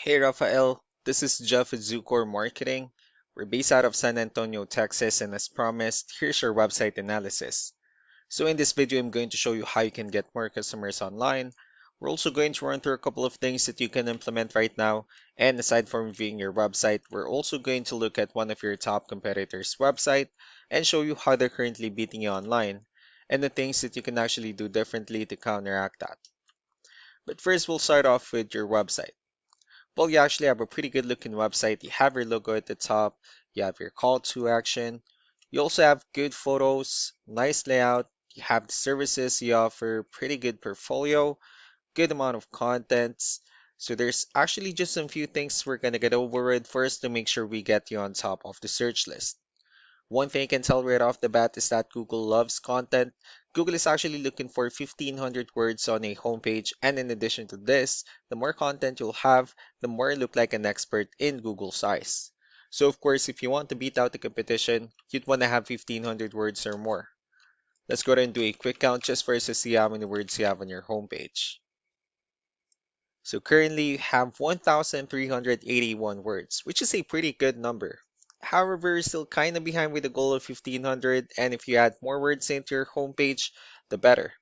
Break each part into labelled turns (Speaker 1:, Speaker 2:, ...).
Speaker 1: Hey Rafael, this is Jeff at Zucor Marketing. We're based out of San Antonio, Texas, and as promised, here's your website analysis. So in this video, I'm going to show you how you can get more customers online. We're also going to run through a couple of things that you can implement right now. And aside from reviewing your website, we're also going to look at one of your top competitors' website and show you how they're currently beating you online and the things that you can actually do differently to counteract that. But first, we'll start off with your website. Well, you actually have a pretty good looking website. You have your logo at the top, you have your call to action. You also have good photos, nice layout, you have the services you offer, pretty good portfolio, good amount of contents. So there's actually just some few things we're gonna get over with first to make sure we get you on top of the search list. One thing I can tell right off the bat is that Google loves content. Google is actually looking for 1,500 words on a homepage, and in addition to this, the more content you'll have, the more you look like an expert in Google's eyes. So of course, if you want to beat out the competition, you'd want to have 1,500 words or more. Let's go ahead and do a quick count just for us to see how many words you have on your homepage. So currently you have 1,381 words, which is a pretty good number. However, you're still kind of behind with the goal of 1,500, and if you add more words into your homepage, the better.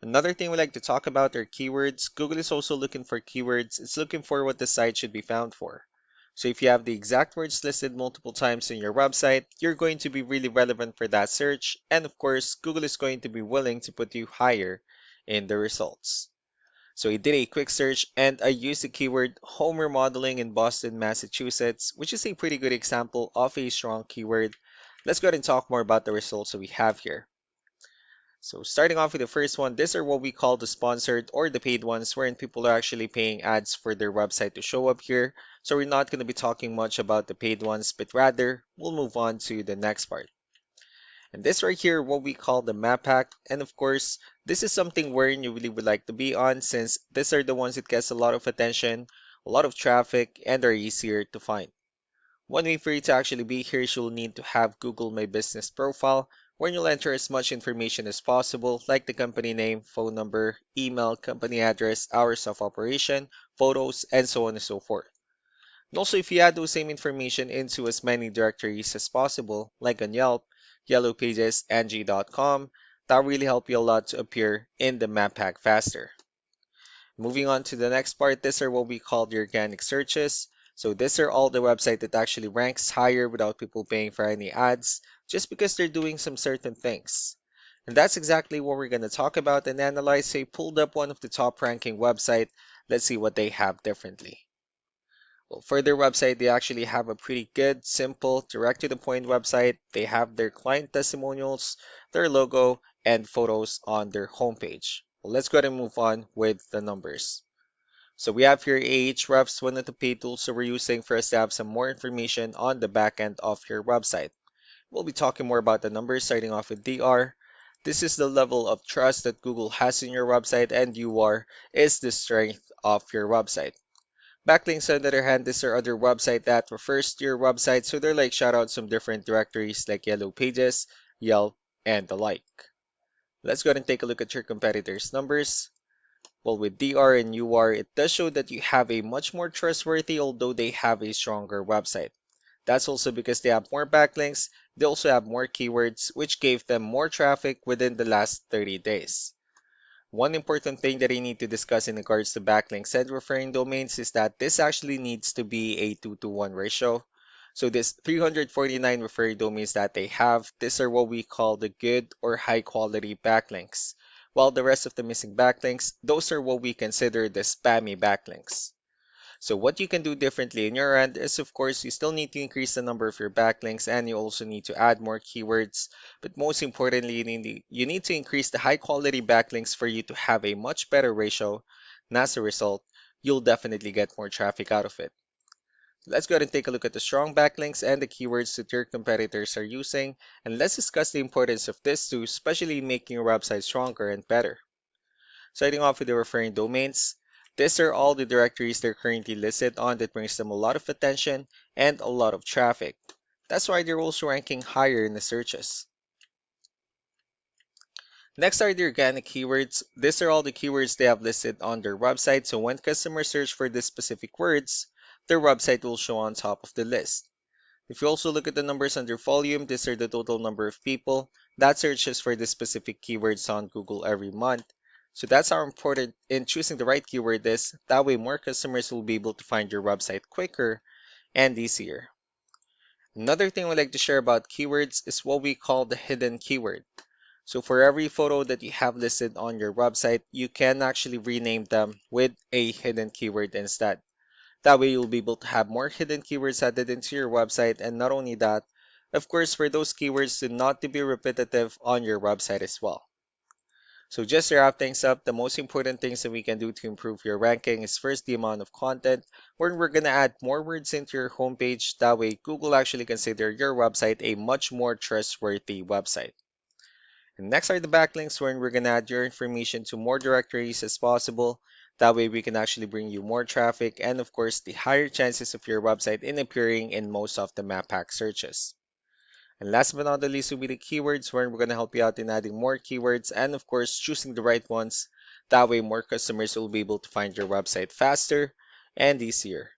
Speaker 1: Another thing we like to talk about are keywords. Google is also looking for keywords. It's looking for what the site should be found for. So if you have the exact words listed multiple times in your website, you're going to be really relevant for that search, and of course, Google is going to be willing to put you higher in the results. So I did a quick search and I used the keyword home remodeling in Boston, Massachusetts, which is a pretty good example of a strong keyword. Let's go ahead and talk more about the results that we have here. So starting off with the first one, these are what we call the sponsored or the paid ones, wherein people are actually paying ads for their website to show up here. So we're not going to be talking much about the paid ones, but rather we'll move on to the next part. And this right here, what we call the map hack. And of course, this is something wherein you really would like to be on since these are the ones that gets a lot of attention, a lot of traffic, and are easier to find. One way for you to actually be here is you'll need to have Google My Business profile, where you'll enter as much information as possible, like the company name, phone number, email, company address, hours of operation, photos, and so on and so forth. And also, if you add those same information into as many directories as possible, like on Yelp, Yellow Pages, Angie.com, that really help you a lot to appear in the map pack faster. Moving on to the next part, these are what we call the organic searches. So these are all the website that actually ranks higher without people paying for any ads, just because they're doing some certain things. And that's exactly what we're going to talk about and analyze. So I pulled up one of the top ranking website. Let's see what they have differently. Well, for their website, they actually have a pretty good, simple, direct to the point website. They have their client testimonials, their logo, and photos on their homepage. Well, let's go ahead and move on with the numbers. So we have here Ahrefs, one of the paid tools that we're using for us to have some more information on the back end of your website. We'll be talking more about the numbers starting off with DR. This is the level of trust that Google has in your website, and UR is the strength of your website. Backlinks, on the other hand, these are other website that refers to your website, so they're like shoutouts from different directories like Yellow Pages, Yelp, and the like. Let's go ahead and take a look at your competitors' numbers. Well, with DR and UR, it does show that you have a much more trustworthy, although they have a stronger website. That's also because they have more backlinks, they also have more keywords, which gave them more traffic within the last 30 days. One important thing that I need to discuss in regards to backlinks and referring domains is that this actually needs to be a 2-to-1 ratio. So this 349 referring domains that they have, these are what we call the good or high quality backlinks. While the rest of the missing backlinks, those are what we consider the spammy backlinks. So what you can do differently in your end is, of course, you still need to increase the number of your backlinks and you also need to add more keywords. But most importantly, you need to increase the high quality backlinks for you to have a much better ratio. And as a result, you'll definitely get more traffic out of it. Let's go ahead and take a look at the strong backlinks and the keywords that your competitors are using. And let's discuss the importance of this too, especially in making your website stronger and better. Starting off with the referring domains, these are all the directories they're currently listed on that brings them a lot of attention and a lot of traffic. That's why they're also ranking higher in the searches. Next are the organic keywords. These are all the keywords they have listed on their website, so when customers search for these specific words, their website will show on top of the list. If you also look at the numbers under volume, these are the total number of people that searches for the specific keywords on Google every month. So that's how important in choosing the right keyword is. That way more customers will be able to find your website quicker and easier. Another thing we like to share about keywords is what we call the hidden keyword. So for every photo that you have listed on your website, you can actually rename them with a hidden keyword instead. That way you'll be able to have more hidden keywords added into your website, and not only that, of course, for those keywords to not to be repetitive on your website as well. So just to wrap things up, the most important things that we can do to improve your ranking is first the amount of content, where we're going to add more words into your homepage. That way Google actually consider your website a much more trustworthy website. And next are the backlinks, where we're going to add your information to more directories as possible. That way we can actually bring you more traffic and of course the higher chances of your website in appearing in most of the map pack searches. And last but not the least will be the keywords, where we're going to help you out in adding more keywords and of course choosing the right ones. That way more customers will be able to find your website faster and easier.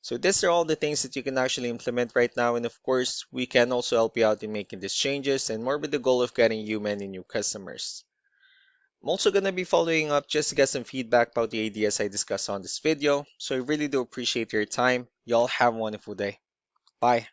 Speaker 1: So these are all the things that you can actually implement right now, and of course, we can also help you out in making these changes and more with the goal of getting you many new customers. I'm also going to be following up just to get some feedback about the ideas I discussed on this video, so I really do appreciate your time. Y'all have a wonderful day. Bye.